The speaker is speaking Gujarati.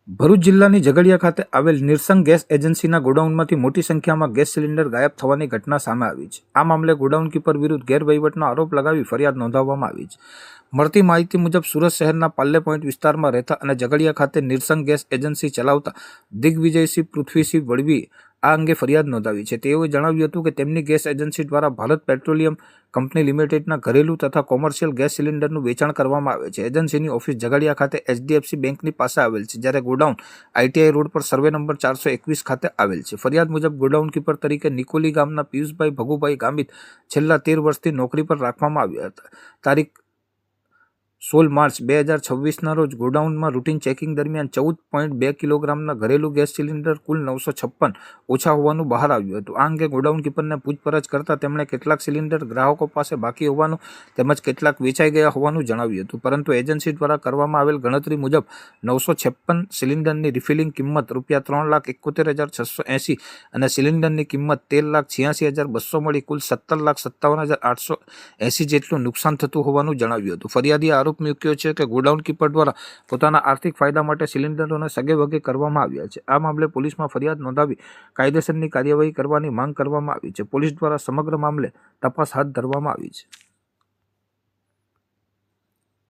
ભરૂચ જિલ્લાની ઝઘડિયા ખાતે આવેલ નિરસંગ ગેસ એજન્સીના ગોડાઉનમાંથી મોટી સંખ્યામાં ગેસ સિલિન્ડર ગાયબ થવાની ઘટના સામે આવી છે. આ મામલે ગોડાઉન કીપર વિરુદ્ધ ગેરવહીવટનો આરોપ લગાવી ફરિયાદ નોંધાવવામાં આવી છે. મળતી માહિતી મુજબ સુરત શહેરના પાલ્લે પોઈન્ટ વિસ્તારમાં રહેતા અને ઝઘડિયા ખાતે નિરસંગ ગેસ એજન્સી ચલાવતા દિગ્વિજયસિંહ પૃથ્વીસિંહ વડવી આ અંગે ફરિયાદ નોંધાવી છે. તેઓએ જણાવ્યું હતું કે તેમની ગેસ એજન્સી દ્વારા ભારત પેટ્રોલિયમ કંપની લિમિટેડના ઘરેલું તથા કોમર્શિયલ ગેસ સિલિન્ડરનું વેચાણ કરવામાં આવે છે. એજન્સીની ઓફિસ ઝઘડિયા ખાતે HDFC બેંકની પાસે આવેલ છે, જ્યારે ગોડાઉન ITI રોડ પર સર્વે નંબર 421 ખાતે આવેલ છે. ફરિયાદ મુજબ ગોડાઉન કીપર તરીકે નિકોલી ગામના પિયુષભાઈ ભગુભાઈ ગામિત છેલ્લા 13 વર્ષથી નોકરી પર રાખવામાં આવ્યા હતા. તારીખ 16 માર્ચ 2026ના રોજ ગોડાઉનમાં રૂટીન ચેકિંગ દરમિયાન 14.2 કિલોગ્રામના ઘરેલું ગેસ સિલિન્ડર કુલ 956 ઓછા હોવાનું બહાર આવ્યું હતું. આ અંગે ગોડાઉન કીપરને પૂછપરછ કરતા તેમણે કેટલાક સિલિન્ડર ગ્રાહકો પાસે બાકી હોવાનું તેમજ કેટલાક વેચાઈ ગયા હોવાનું જણાવ્યું હતું. પરંતુ એજન્સી દ્વારા કરવામાં આવેલ ગણતરી મુજબ 956 સિલિન્ડરની રિફિલિંગ કિંમત ₹3,71,680 અને સિલિન્ડરની કિંમત ₹13,86,200 મળી કુલ ₹17,57,880 જેટલું નુકસાન થતું હોવાનું જણાવ્યું હતું. ફરિયાદીએ આરોપ મૂક્યો છે કે ગોડાઉન કીપર દ્વારા પોતાના આર્થિક ફાયદા માટે સિલિન્ડરોને સગેવગે કરવામાં આવ્યા છે. આ મામલે પોલીસમાં ફરિયાદ નોંધાવી કાયદેસરની કાર્યવાહી કરવાની માંગ કરવામાં આવી છે. પોલીસ દ્વારા સમગ્ર મામલે તપાસ હાથ ધરવામાં આવી છે.